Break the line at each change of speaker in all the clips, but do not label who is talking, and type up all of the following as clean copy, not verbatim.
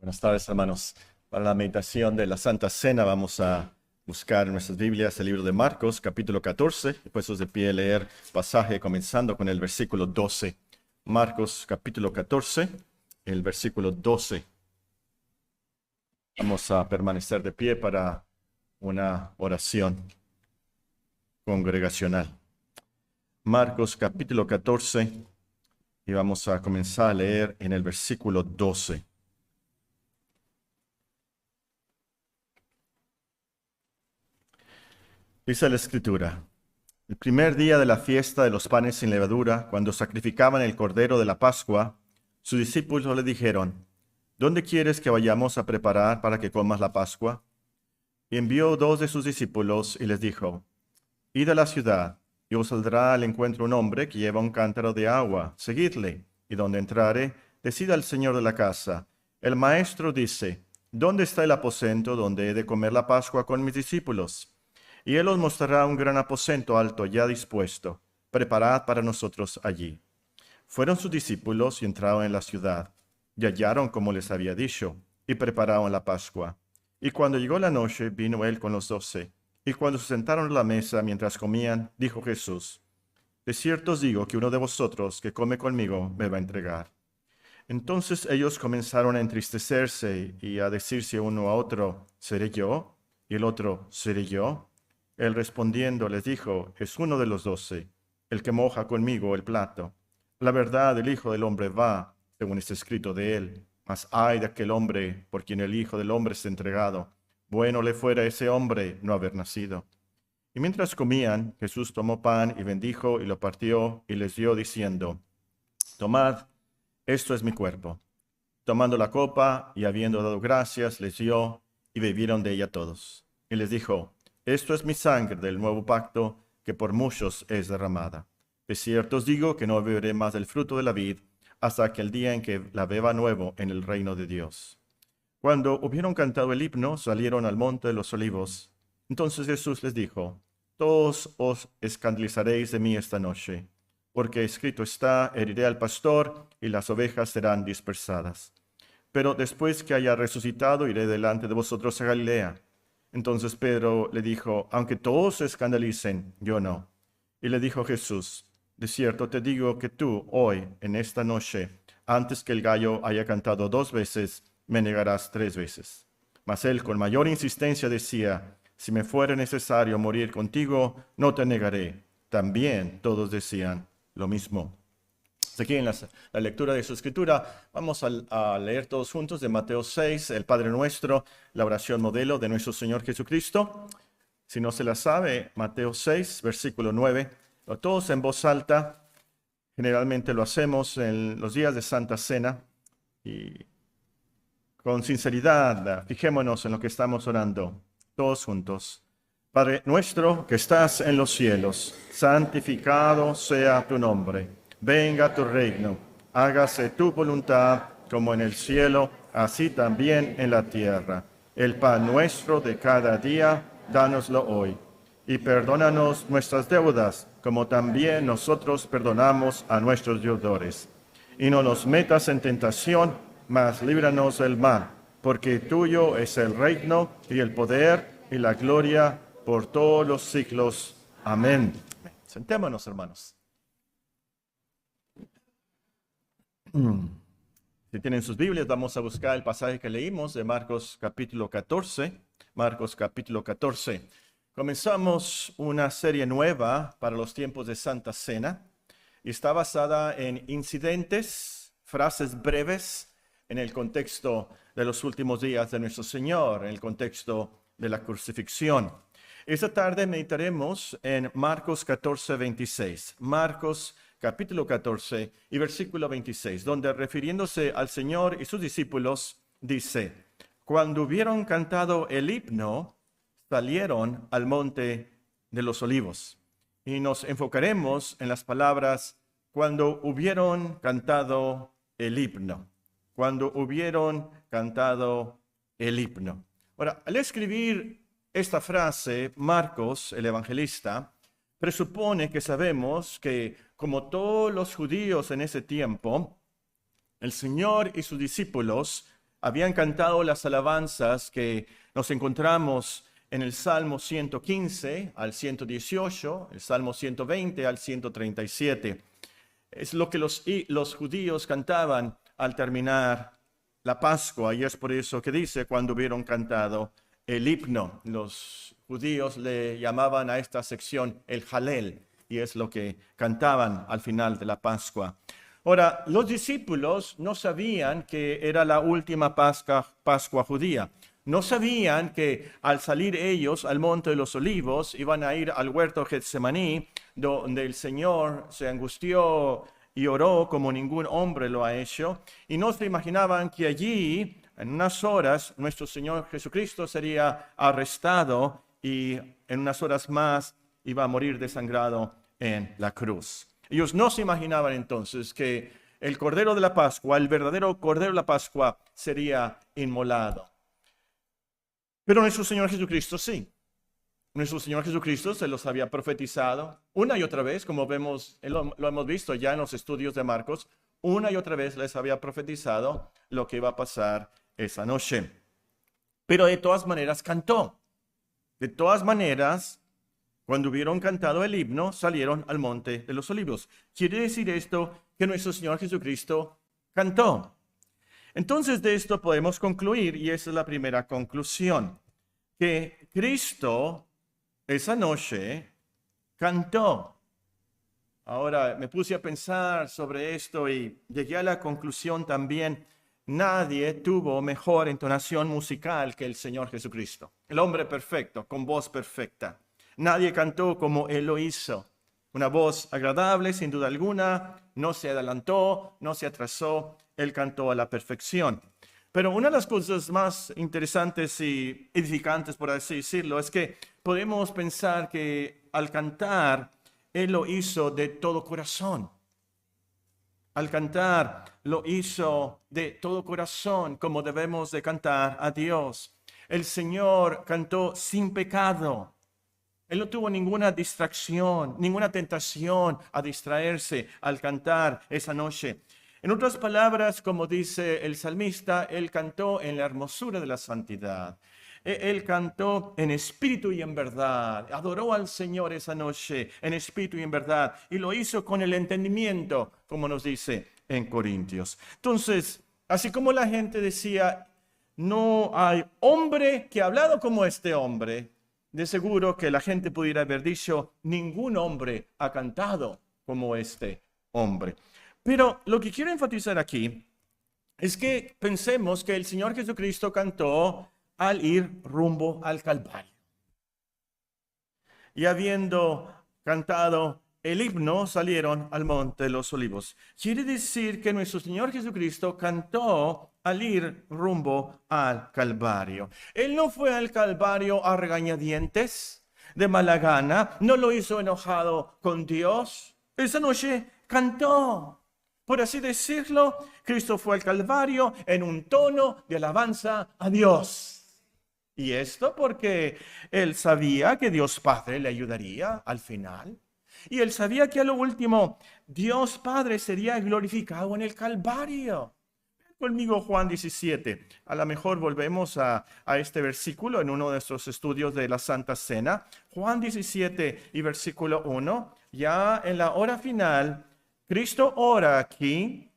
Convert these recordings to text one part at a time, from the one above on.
Buenas tardes, hermanos. Para la meditación de la Santa Cena vamos a buscar en nuestras Biblias el libro de Marcos, capítulo 14, y puestos de pie leer pasaje comenzando con el versículo 12. Marcos, capítulo 14, el versículo 12. Vamos a permanecer de pie para una oración congregacional. Marcos, capítulo 14, y vamos a comenzar a leer en el versículo 12. Dice la Escritura: el primer día de la fiesta de los panes sin levadura, cuando sacrificaban el cordero de la Pascua, sus discípulos le dijeron: ¿Dónde quieres que vayamos a preparar para que comas la Pascua? Y envió dos de sus discípulos y les dijo: Id a la ciudad, y os saldrá al encuentro un hombre que lleva un cántaro de agua. Seguidle, y donde entrare, decid al señor de la casa: el maestro dice, ¿dónde está el aposento donde he de comer la Pascua con mis discípulos? Y él os mostrará un gran aposento alto ya dispuesto. Preparad para nosotros allí. Fueron sus discípulos y entraron en la ciudad, y hallaron como les había dicho, y prepararon la Pascua. Y cuando llegó la noche, vino él con los 12. Y cuando se sentaron a la mesa mientras comían, dijo Jesús: de cierto os digo que uno de vosotros que come conmigo me va a entregar. Entonces ellos comenzaron a entristecerse y a decirse uno a otro: ¿seré yo? Y el otro: ¿seré yo? Él respondiendo les dijo: es uno de los 12, el que moja conmigo el plato. La verdad, el Hijo del Hombre va, según está escrito de él. Mas ay de aquel hombre por quien el Hijo del Hombre es entregado. Bueno le fuera a ese hombre no haber nacido. Y mientras comían, Jesús tomó pan y bendijo y lo partió y les dio diciendo: tomad, esto es mi cuerpo. Tomando la copa y habiendo dado gracias, les dio, y bebieron de ella todos. Y les dijo: esto es mi sangre del nuevo pacto, que por muchos es derramada. De cierto os digo que no beberé más del fruto de la vid, hasta aquel día en que la beba nuevo en el reino de Dios. Cuando hubieron cantado el himno, salieron al monte de los olivos. Entonces Jesús les dijo: todos os escandalizaréis de mí esta noche, porque escrito está: heriré al pastor, y las ovejas serán dispersadas. Pero después que haya resucitado, iré delante de vosotros a Galilea. Entonces Pedro le dijo: aunque todos se escandalicen, yo no. Y le dijo Jesús: de cierto te digo que tú, hoy, en esta noche, antes que el gallo haya cantado 2 veces, me negarás 3 veces. Mas él con mayor insistencia decía: si me fuera necesario morir contigo, no te negaré. También todos decían lo mismo. Aquí en la lectura de su escritura vamos a leer todos juntos de Mateo 6, el Padre Nuestro, la oración modelo de nuestro Señor Jesucristo. Si no se la sabe, Mateo 6, versículo 9, todos en voz alta. Generalmente lo hacemos en los días de Santa Cena y con sinceridad fijémonos en lo que estamos orando todos juntos. Padre nuestro que estás en los cielos, santificado sea tu nombre. Venga tu reino, hágase tu voluntad como en el cielo, así también en la tierra. El pan nuestro de cada día, dánoslo hoy. Y perdónanos nuestras deudas, como también nosotros perdonamos a nuestros deudores. Y no nos metas en tentación, mas líbranos del mal, porque tuyo es el reino y el poder y la gloria por todos los siglos. Amén. Sentémonos, hermanos. Si tienen sus Biblias, vamos a buscar el pasaje que leímos de Marcos capítulo 14. Marcos capítulo 14. Comenzamos una serie nueva para los tiempos de Santa Cena y está basada en incidentes, frases breves en el contexto de los últimos días de nuestro Señor, en el contexto de la crucifixión. Esta tarde meditaremos en Marcos 14, 26. Marcos capítulo 14 y versículo 26, donde refiriéndose al Señor y sus discípulos, dice: cuando hubieron cantado el himno, salieron al monte de los olivos. Y nos enfocaremos en las palabras: cuando hubieron cantado el himno. Cuando hubieron cantado el himno. Ahora, al escribir esta frase, Marcos, el evangelista, presupone que sabemos que, como todos los judíos en ese tiempo, el Señor y sus discípulos habían cantado las alabanzas que nos encontramos en el Salmo 115 al 118, el Salmo 120 al 137. Es lo que los judíos cantaban al terminar la Pascua, y es por eso que dice, cuando hubieron cantado el himno, los judíos le llamaban a esta sección el Halel, y es lo que cantaban al final de la Pascua. Ahora, los discípulos no sabían que era la última Pascua judía. No sabían que al salir ellos al Monte de los Olivos iban a ir al huerto Getsemaní, donde el Señor se angustió y oró como ningún hombre lo ha hecho. Y no se imaginaban que allí, en unas horas, nuestro Señor Jesucristo sería arrestado y en unas horas más iba a morir desangrado en la cruz. Ellos no se imaginaban entonces que el Cordero de la Pascua, el verdadero Cordero de la Pascua, sería inmolado. Pero nuestro Señor Jesucristo sí. Nuestro Señor Jesucristo se los había profetizado una y otra vez, como vemos, lo hemos visto ya en los estudios de Marcos, una y otra vez les había profetizado lo que iba a pasar esa noche. Pero de todas maneras cantó. De todas maneras, cuando hubieron cantado el himno, salieron al Monte de los Olivos. Quiere decir esto que nuestro Señor Jesucristo cantó. Entonces de esto podemos concluir, y esa es la primera conclusión, que Cristo esa noche cantó. Ahora me puse a pensar sobre esto y llegué a la conclusión también, nadie tuvo mejor entonación musical que el Señor Jesucristo, el hombre perfecto, con voz perfecta. Nadie cantó como Él lo hizo. Una voz agradable, sin duda alguna, no se adelantó, no se atrasó, Él cantó a la perfección. Pero una de las cosas más interesantes y edificantes, por así decirlo, es que podemos pensar que al cantar, Él lo hizo de todo corazón. Al cantar, lo hizo de todo corazón, como debemos de cantar a Dios. El Señor cantó sin pecado. Él no tuvo ninguna distracción, ninguna tentación a distraerse al cantar esa noche. En otras palabras, como dice el salmista, Él cantó en la hermosura de la santidad. Él cantó en espíritu y en verdad. Adoró al Señor esa noche en espíritu y en verdad. Y lo hizo con el entendimiento, como nos dice en Corintios. Entonces, así como la gente decía, no hay hombre que ha hablado como este hombre, de seguro que la gente pudiera haber dicho, ningún hombre ha cantado como este hombre. Pero lo que quiero enfatizar aquí es que pensemos que el Señor Jesucristo cantó al ir rumbo al Calvario. Y habiendo cantado el himno, salieron al Monte de los Olivos. Quiere decir que nuestro Señor Jesucristo cantó al ir rumbo al Calvario. Él no fue al Calvario a regañadientes, de mala gana, no lo hizo enojado con Dios. Esa noche cantó. Por así decirlo, Cristo fue al Calvario en un tono de alabanza a Dios. Y esto porque Él sabía que Dios Padre le ayudaría al final. Y Él sabía que a lo último, Dios Padre sería glorificado en el Calvario. Conmigo Juan 17. A lo mejor volvemos a este versículo en uno de nuestros estudios de la Santa Cena. Juan 17 y versículo 1. Ya en la hora final, Cristo ora aquí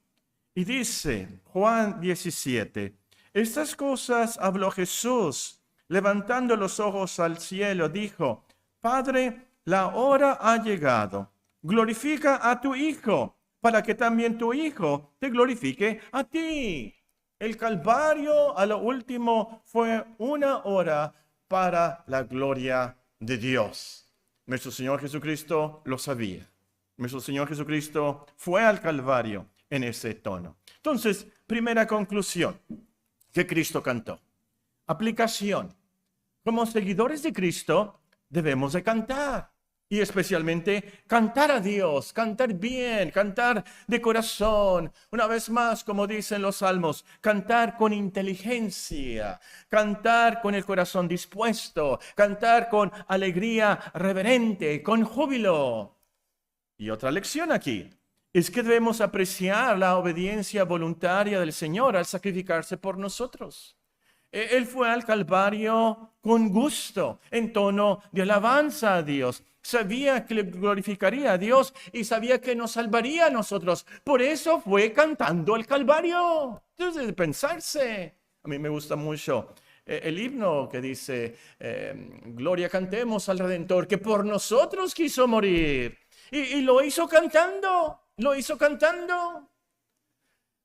y dice, Juan 17, estas cosas habló Jesús, levantando los ojos al cielo, dijo, Padre, la hora ha llegado, glorifica a tu Hijo, para que también tu Hijo te glorifique a ti. El Calvario a lo último fue una hora para la gloria de Dios. Nuestro Señor Jesucristo lo sabía. Nuestro Señor Jesucristo fue al Calvario en ese tono. Entonces, primera conclusión que Cristo cantó. Aplicación. Como seguidores de Cristo debemos de cantar. Y especialmente cantar a Dios, cantar bien, cantar de corazón. Una vez más, como dicen los salmos, cantar con inteligencia, cantar con el corazón dispuesto, cantar con alegría reverente, con júbilo. Y otra lección aquí. es que debemos apreciar la obediencia voluntaria del Señor al sacrificarse por nosotros. Él fue al Calvario con gusto, en tono de alabanza a Dios. Sabía que le glorificaría a Dios y sabía que nos salvaría a nosotros. Por eso fue cantando el Calvario. Entonces, de pensarse. A mí me gusta mucho el himno que dice, gloria cantemos al Redentor, que por nosotros quiso morir. Y lo hizo cantando, lo hizo cantando.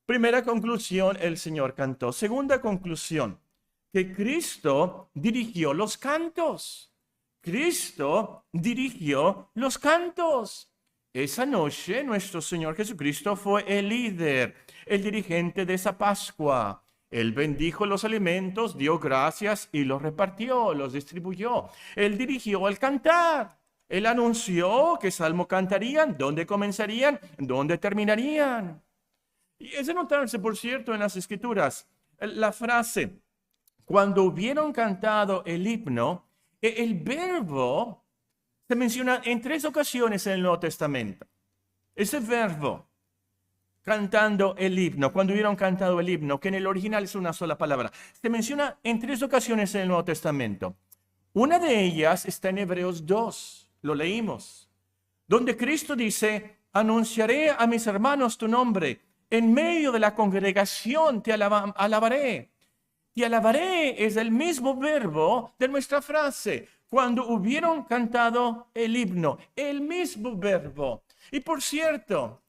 Primera conclusión, el Señor cantó. Segunda conclusión, que Cristo dirigió los cantos. Cristo dirigió los cantos. Esa noche nuestro Señor Jesucristo fue el líder, el dirigente de esa Pascua. Él bendijo los alimentos, dio gracias y los repartió, los distribuyó. Él dirigió el cantar. Él anunció qué salmo cantarían, dónde comenzarían, dónde terminarían. Y es de notarse, por cierto, en las Escrituras, la frase, cuando hubieron cantado el himno, el verbo se menciona en 3 ocasiones en el Nuevo Testamento. Ese verbo, cantando el himno, cuando hubieron cantado el himno, que en el original es una sola palabra, se menciona en 3 ocasiones en el Nuevo Testamento. Una de ellas está en Hebreos 2, lo leímos, donde Cristo dice, anunciaré a mis hermanos tu nombre, en medio de la congregación te alabaré. Y alabaré es el mismo verbo de nuestra frase. Cuando hubieron cantado el himno, el mismo verbo. Y por cierto,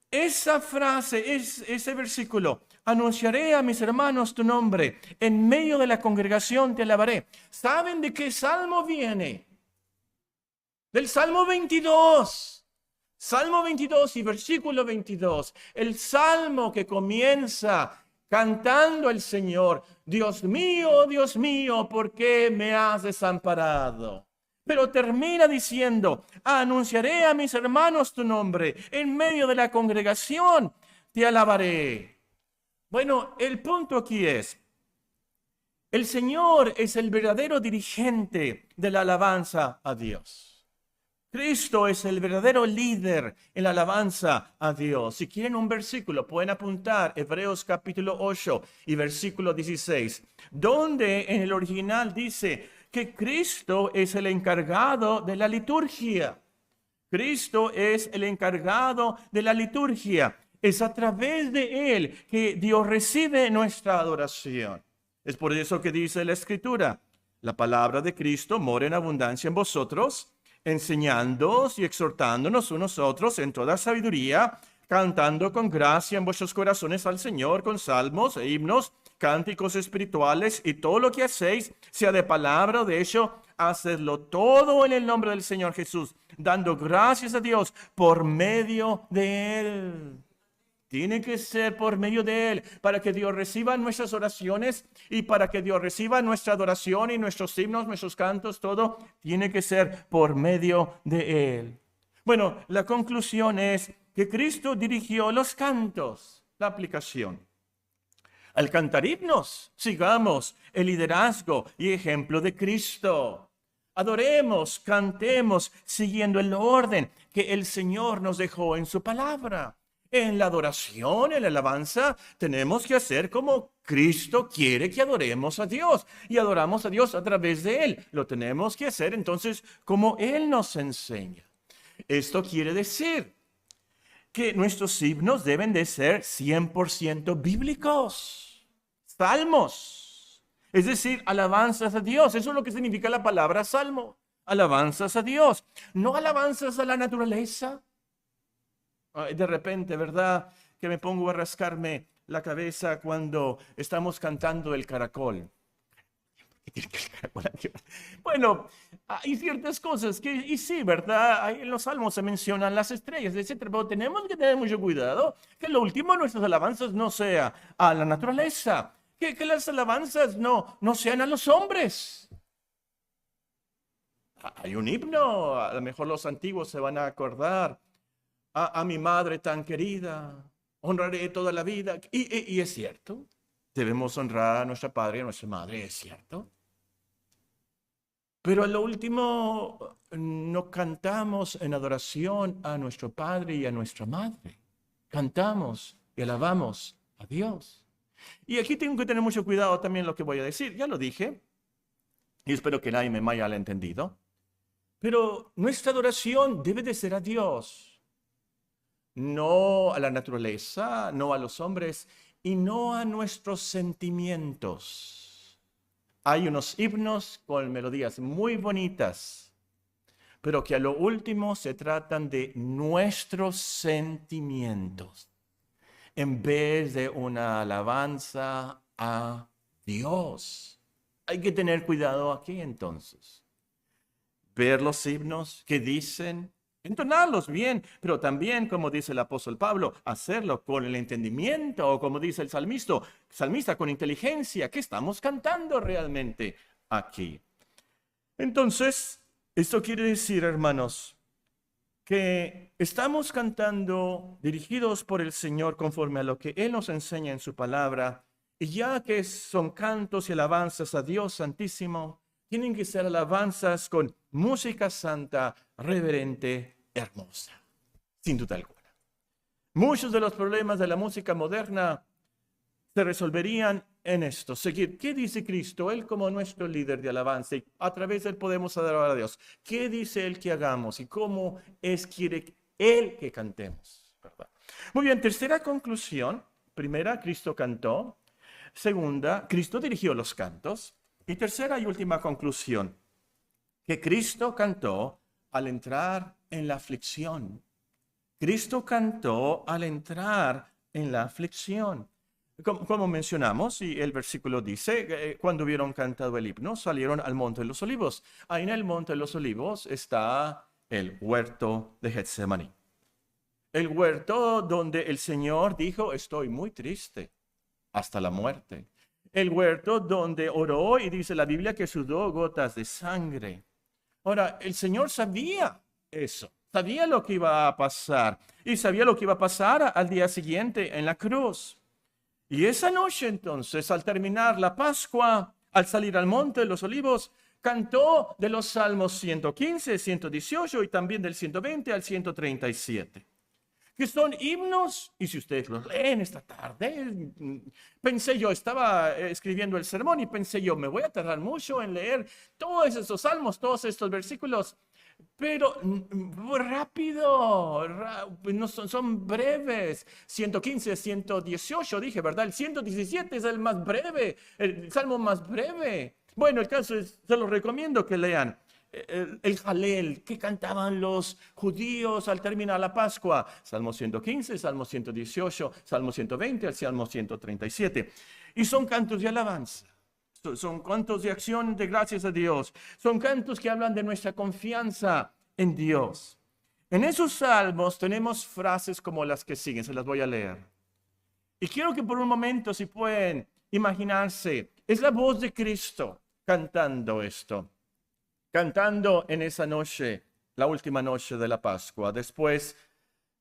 esa frase, ese versículo, anunciaré a mis hermanos tu nombre, en medio de la congregación te alabaré. ¿Saben de qué salmo viene? Del Salmo 22. Salmo 22 y versículo 22. El salmo que comienza cantando el Señor, Dios mío, ¿por qué me has desamparado? Pero termina diciendo, anunciaré a mis hermanos tu nombre, en medio de la congregación te alabaré. Bueno, el punto aquí es, el Señor es el verdadero dirigente de la alabanza a Dios. Cristo es el verdadero líder en la alabanza a Dios. Si quieren un versículo, pueden apuntar Hebreos capítulo 8 y versículo 16, donde en el original dice que Cristo es el encargado de la liturgia. Cristo es el encargado de la liturgia. Es a través de Él que Dios recibe nuestra adoración. Es por eso que dice la Escritura, la palabra de Cristo mora en abundancia en vosotros, enseñándoos y exhortándonos unos a otros en toda sabiduría, cantando con gracia en vuestros corazones al Señor con salmos e himnos, cánticos espirituales, y todo lo que hacéis, sea de palabra o de hecho, hacedlo todo en el nombre del Señor Jesús, dando gracias a Dios por medio de Él. Tiene que ser por medio de Él, para que Dios reciba nuestras oraciones y para que Dios reciba nuestra adoración y nuestros himnos, nuestros cantos, todo tiene que ser por medio de Él. Bueno, la conclusión es que Cristo dirigió los cantos, la aplicación. Al cantar himnos, sigamos el liderazgo y ejemplo de Cristo. Adoremos, cantemos, siguiendo el orden que el Señor nos dejó en su palabra. En la adoración, en la alabanza, tenemos que hacer como Cristo quiere que adoremos a Dios. Y adoramos a Dios a través de Él. Lo tenemos que hacer entonces como Él nos enseña. Esto quiere decir que nuestros himnos deben de ser 100% bíblicos. Salmos. Es decir, alabanzas a Dios. Eso es lo que significa la palabra salmo. Alabanzas a Dios. No alabanzas a la naturaleza. De repente, ¿verdad? Que me pongo a rascarme la cabeza cuando estamos cantando el caracol. Bueno, hay ciertas cosas que, y sí, ¿verdad? Ahí en los salmos se mencionan las estrellas, etcétera, pero tenemos que tener mucho cuidado que lo último de nuestras alabanzas no sea a la naturaleza, que las alabanzas no sean a los hombres. Hay un himno, a lo mejor los antiguos se van a acordar. A mi madre tan querida, honraré toda la vida. Y es cierto, debemos honrar a nuestra padre y a nuestra madre, es cierto.
Pero a lo último no cantamos en adoración a nuestro Padre y a nuestra Madre. Cantamos y alabamos a Dios. Y aquí tengo que tener mucho cuidado también lo que voy a decir. Ya lo dije y espero que nadie me haya entendido. Pero nuestra adoración debe de ser a Dios, no a la naturaleza, no a los hombres y no a nuestros sentimientos. Hay unos himnos con melodías muy bonitas, pero que a lo último se tratan de nuestros sentimientos, en vez de una alabanza a Dios. Hay que tener cuidado aquí entonces. Ver los himnos que dicen, entonarlos bien, pero también, como dice el apóstol Pablo, hacerlo con el entendimiento, o como dice el salmista con inteligencia. ¿Qué estamos cantando realmente aquí? Entonces, esto quiere decir, hermanos, que estamos cantando dirigidos por el Señor conforme a lo que Él nos enseña en su palabra, y ya que son cantos y alabanzas a Dios Santísimo, tienen que ser alabanzas con música santa, reverente, hermosa, sin duda alguna. Muchos de los problemas de la música moderna se resolverían en esto, seguir qué dice Cristo, Él como nuestro líder de alabanza, y a través de Él podemos adorar a Dios. ¿Qué dice Él que hagamos y cómo quiere Él que cantemos? ¿Verdad? Muy bien, tercera conclusión. Primera, Cristo cantó. Segunda, Cristo dirigió los cantos. Y tercera y última conclusión, que Cristo cantó al entrar en la aflicción. Cristo cantó al entrar en la aflicción. Como mencionamos, y el versículo dice, cuando hubieron cantado el himno, salieron al Monte de los Olivos. Ahí en el Monte de los Olivos está el huerto de Getsemaní. El huerto donde el Señor dijo, estoy muy triste hasta la muerte. El huerto donde oró y dice la Biblia que sudó gotas de sangre. Ahora, el Señor sabía eso, sabía lo que iba a pasar y sabía lo que iba a pasar al día siguiente en la cruz. Y esa noche entonces, al terminar la Pascua, al salir al Monte de los Olivos, cantó de los Salmos 115, 118 y también del 120 al 137, que son himnos, y si ustedes los leen esta tarde, pensé yo, estaba escribiendo el sermón y pensé yo, me voy a tardar mucho en leer todos estos salmos, todos estos versículos, pero rápido, no son breves. 115, 118 dije, ¿verdad? El 117 es el más breve, el salmo más breve. Bueno, el caso es, se los recomiendo que lean el Jalel que cantaban los judíos al terminar la Pascua. Salmo 115, Salmo 118, Salmo 120, al Salmo 137. Y son cantos de alabanza. Son cantos de acción de gracias a Dios. Son cantos que hablan de nuestra confianza en Dios. En esos salmos tenemos frases como las que siguen, se las voy a leer. Y quiero que por un momento, si pueden imaginarse, es la voz de Cristo cantando esto. Cantando en esa noche, la última noche de la Pascua, después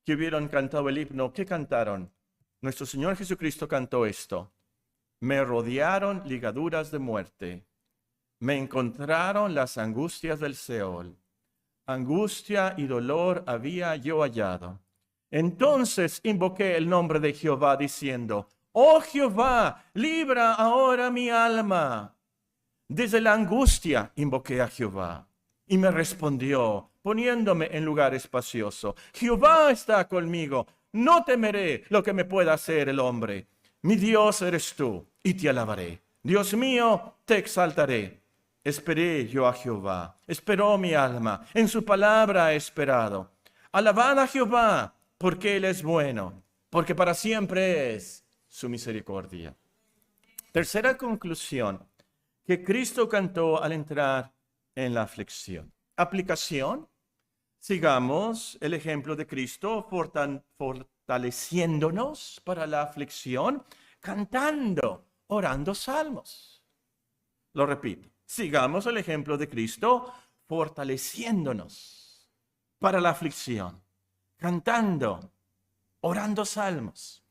que hubieron cantado el himno, ¿qué cantaron? Nuestro Señor Jesucristo cantó esto. Me rodearon ligaduras de muerte, me encontraron las angustias del Seol. Angustia y dolor había yo hallado. Entonces invoqué el nombre de Jehová diciendo, oh Jehová, libra ahora mi alma. Desde la angustia invoqué a Jehová y me respondió, poniéndome en lugar espacioso. Jehová está conmigo, no temeré lo que me pueda hacer el hombre. Mi Dios eres tú y te alabaré. Dios mío, te exaltaré. Esperé yo a Jehová, esperó mi alma, en su palabra he esperado. Alabad a Jehová, porque Él es bueno, porque para siempre es su misericordia. Tercera conclusión que Cristo cantó al entrar en la aflicción. Aplicación. Sigamos el ejemplo de Cristo fortaleciéndonos para la aflicción, cantando, orando salmos. Lo repito. Sigamos el ejemplo de Cristo fortaleciéndonos para la aflicción, cantando, orando salmos.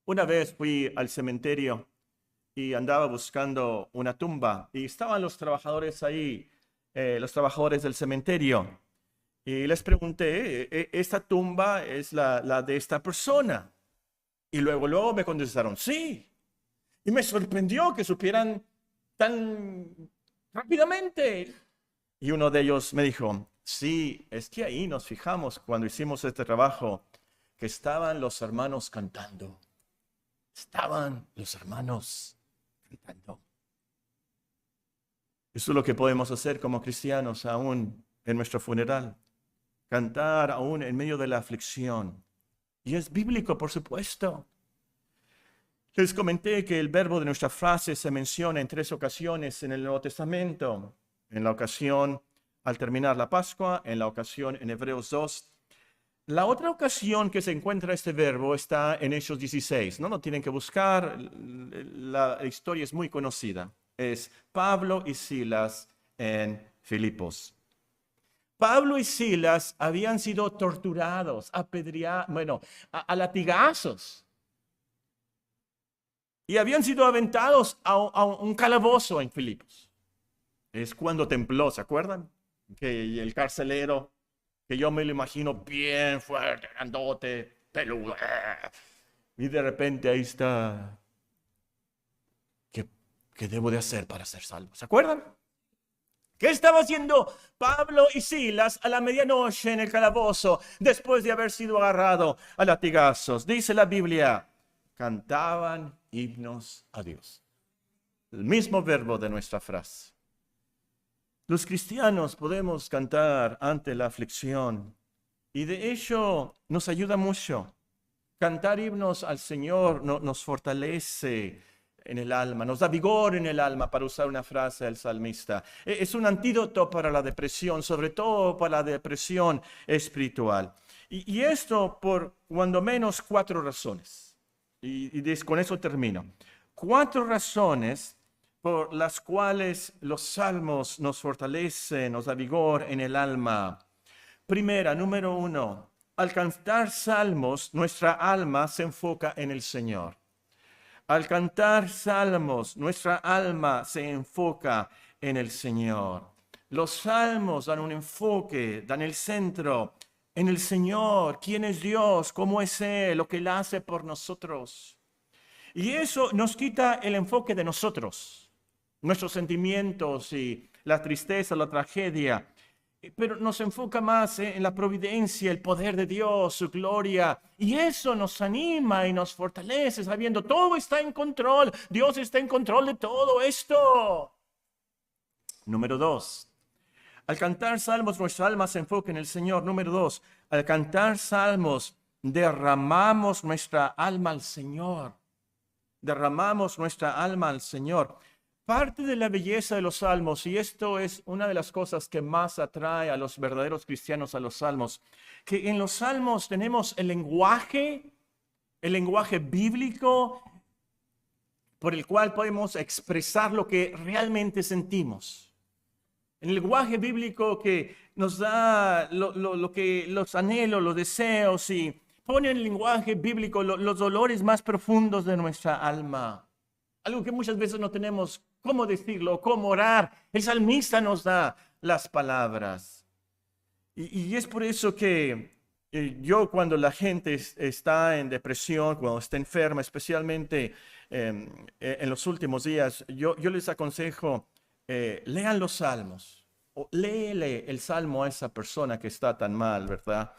Una vez fui al cementerio y andaba buscando una tumba. Y estaban los trabajadores ahí, los trabajadores del cementerio. Y les pregunté, ¿esta tumba es la de esta persona? Y luego me contestaron, sí. Y me sorprendió que supieran tan rápidamente. Y uno de ellos me dijo, sí, es que ahí nos fijamos cuando hicimos este trabajo, que estaban los hermanos cantando. Estaban los hermanos cantando. Eso es lo que podemos hacer como cristianos aún en nuestro funeral. Cantar aún en medio de la aflicción. Y es bíblico, por supuesto. Les comenté que el verbo de nuestra frase se menciona en 3 ocasiones en el Nuevo Testamento. En la ocasión al terminar la Pascua, en la ocasión en Hebreos 2. La otra ocasión que se encuentra este verbo está en Hechos 16. No lo tienen que buscar, la historia es muy conocida. Es Pablo y Silas en Filipos. Pablo y Silas habían sido torturados, apedreados, a latigazos. Y habían sido aventados a un calabozo en Filipos. Es cuando tembló, ¿se acuerdan? Que el carcelero, que yo me lo imagino bien fuerte, grandote, peludo. Y de repente ahí está. ¿Qué debo de hacer para ser salvo? ¿Se acuerdan? ¿Qué estaba haciendo Pablo y Silas a la medianoche en el calabozo después de haber sido agarrado a latigazos? Dice la Biblia, cantaban himnos a Dios. El mismo verbo de nuestra frase. Los cristianos podemos cantar ante la aflicción y de hecho nos ayuda mucho. Cantar himnos al Señor nos fortalece en el alma, nos da vigor en el alma, para usar una frase del salmista. Es un antídoto para la depresión, sobre todo para la depresión espiritual. Y esto por cuando menos 4 razones. Y con eso termino. 4 razones por las cuales los salmos nos fortalecen, nos da vigor en el alma. Primera, número 1, al cantar salmos, nuestra alma se enfoca en el Señor. Al cantar salmos, nuestra alma se enfoca en el Señor. Los salmos dan un enfoque, dan el centro en el Señor. ¿Quién es Dios? ¿Cómo es Él? Lo que Él hace por nosotros. Y eso nos quita el enfoque de nosotros, nuestros sentimientos y la tristeza, la tragedia. Pero nos enfoca más en la providencia, el poder de Dios, su gloria. Y eso nos anima y nos fortalece sabiendo todo está en control. Dios está en control de todo esto. Número 2. Al cantar salmos, nuestra alma se enfoca en el Señor. Número 2. Al cantar salmos, derramamos nuestra alma al Señor. Derramamos nuestra alma al Señor. Parte de la belleza de los salmos, y esto es una de las cosas que más atrae a los verdaderos cristianos a los salmos, que en los salmos tenemos el lenguaje bíblico por el cual podemos expresar lo que realmente sentimos. El lenguaje bíblico que nos da los anhelos, los deseos, y pone en el lenguaje bíblico los dolores más profundos de nuestra alma. Algo que muchas veces no tenemos cómo decirlo, cómo orar. El salmista nos da las palabras. Y es por eso que yo, cuando la gente está en depresión, cuando está enferma, especialmente en los últimos días, yo les aconsejo, lean los salmos. O léele el salmo a esa persona que está tan mal, ¿verdad?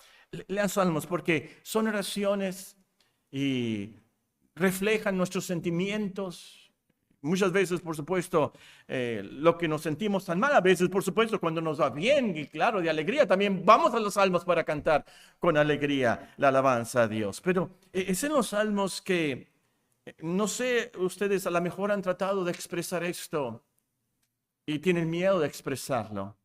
Lean salmos porque son oraciones y reflejan nuestros sentimientos. Muchas veces, por supuesto, lo que nos sentimos tan mal, a veces, por supuesto, cuando nos va bien y claro, de alegría, también vamos a los salmos para cantar con alegría la alabanza a Dios. Pero es en los salmos que, no sé, ustedes a lo mejor han tratado de expresar esto y tienen miedo de expresarlo.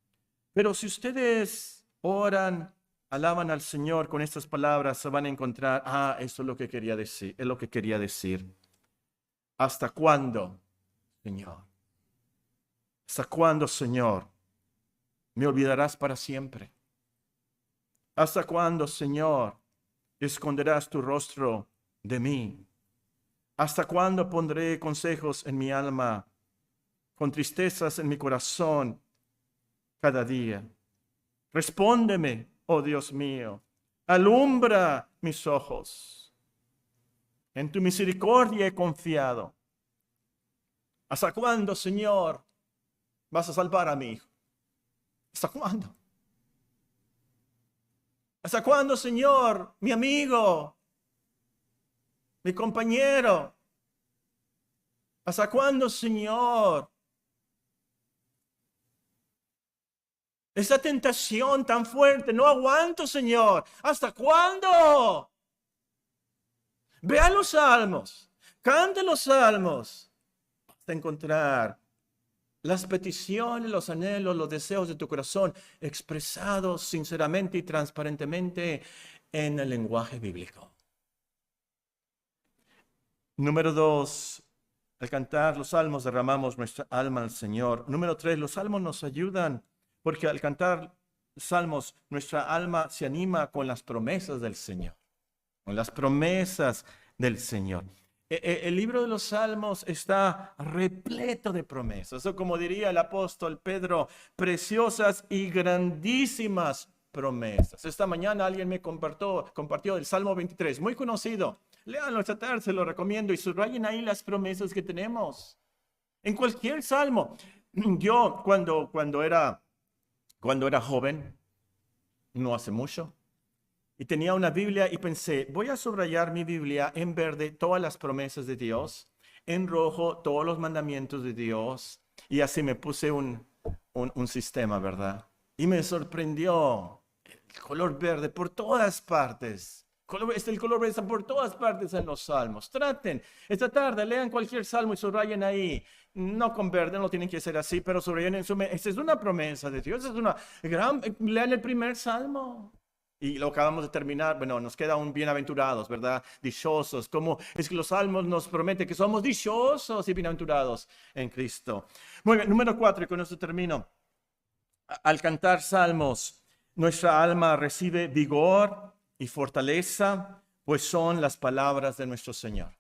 Pero si ustedes oran, alaban al Señor con estas palabras, se van a encontrar, esto es lo que quería decir, es lo que quería decir. ¿Hasta cuándo, Señor? ¿Hasta cuándo, Señor, me olvidarás para siempre? ¿Hasta cuándo, Señor, esconderás tu rostro de mí? ¿Hasta cuándo pondré consejos en mi alma, con tristezas en mi corazón cada día? Respóndeme, oh Dios mío, alumbra mis ojos. En tu misericordia he confiado. ¿Hasta cuándo, Señor, vas a salvar a mi hijo? ¿Hasta cuándo? ¿Hasta cuándo, Señor, mi amigo, mi compañero? ¿Hasta cuándo, Señor? Esa tentación tan fuerte, no aguanto, Señor. ¿Hasta cuándo? Vea los salmos, cante los salmos, hasta encontrar las peticiones, los anhelos, los deseos de tu corazón expresados sinceramente y transparentemente en el lenguaje bíblico. Número 2, al cantar los salmos derramamos nuestra alma al Señor. Número 3, los salmos nos ayudan porque al cantar salmos nuestra alma se anima con las promesas del Señor. Con las promesas del Señor. El libro de los Salmos está repleto de promesas, o como diría el apóstol Pedro, preciosas y grandísimas promesas. Esta mañana alguien me compartió el Salmo 23, muy conocido. Léanlo esta tarde, se lo recomiendo y subrayen ahí las promesas que tenemos. En cualquier salmo. Yo cuando era joven, no hace mucho, y tenía una Biblia y pensé, voy a subrayar mi Biblia en verde todas las promesas de Dios, en rojo todos los mandamientos de Dios. Y así me puse un sistema, ¿verdad? Y me sorprendió el color verde por todas partes. El color verde está por todas partes en los salmos. Traten, esta tarde lean cualquier salmo y subrayen ahí. No con verde, no tienen que ser así, pero subrayen en su mente. Esta es una promesa de Dios, es una gran... Lean el primer salmo. Y lo acabamos de terminar, bueno, nos queda un bienaventurados, ¿verdad? Dichosos. ¿Cómo es que los salmos nos prometen que somos dichosos y bienaventurados en Cristo? Muy bien, número 4, y con esto termino. Al cantar salmos, nuestra alma recibe vigor y fortaleza, pues son las palabras de nuestro Señor.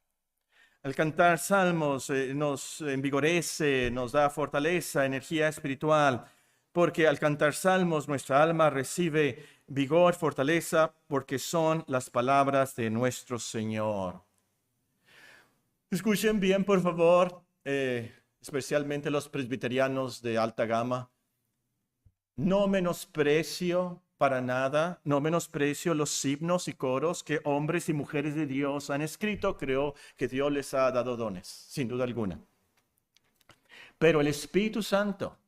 Al cantar salmos nos envigorece, nos da fortaleza, energía espiritual, porque al cantar salmos nuestra alma recibe vigor, fortaleza, porque son las palabras de nuestro Señor. Escuchen bien, por favor, especialmente los presbiterianos de alta gama. No menosprecio para nada, no menosprecio los himnos y coros que hombres y mujeres de Dios han escrito. Creo que Dios les ha dado dones, sin duda alguna. Pero el Espíritu Santo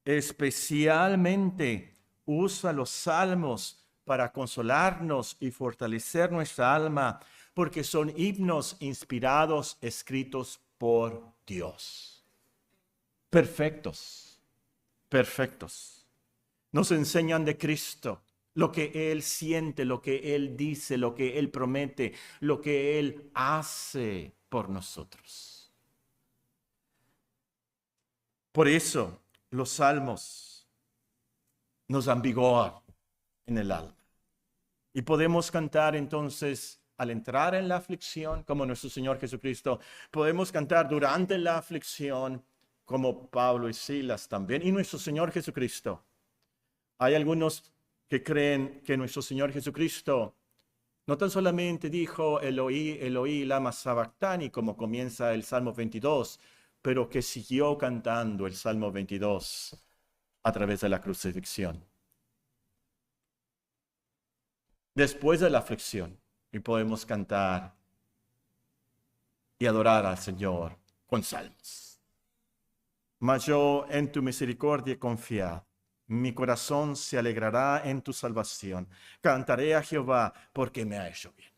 especialmente usa los salmos para consolarnos y fortalecer nuestra alma, porque son himnos inspirados, escritos por Dios. Perfectos, perfectos. Nos enseñan de Cristo, lo que Él siente, lo que Él dice, lo que Él promete, lo que Él hace por nosotros. Por eso, los salmos nos dan vigor en el alma. Y podemos cantar entonces al entrar en la aflicción, como nuestro Señor Jesucristo. Podemos cantar durante la aflicción, como Pablo y Silas también. Y nuestro Señor Jesucristo. Hay algunos que creen que nuestro Señor Jesucristo no tan solamente dijo Eloí, Eloí, lama sabactani, como comienza el Salmo 22, pero que siguió cantando el Salmo 22 a través de la crucifixión. Después de la aflicción, y podemos cantar y adorar al Señor con salmos. Mas yo en tu misericordia he confiado. Mi corazón se alegrará en tu salvación. Cantaré a Jehová porque me ha hecho bien.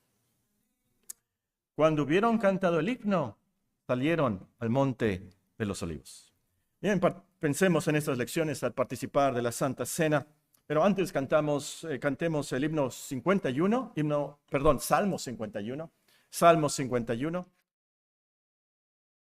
Cuando hubieron cantado el himno, salieron al monte de los olivos. Bien, pensemos en estas lecciones al participar de la Santa Cena, pero antes cantemos el himno 51, Salmo 51. Salmo 51.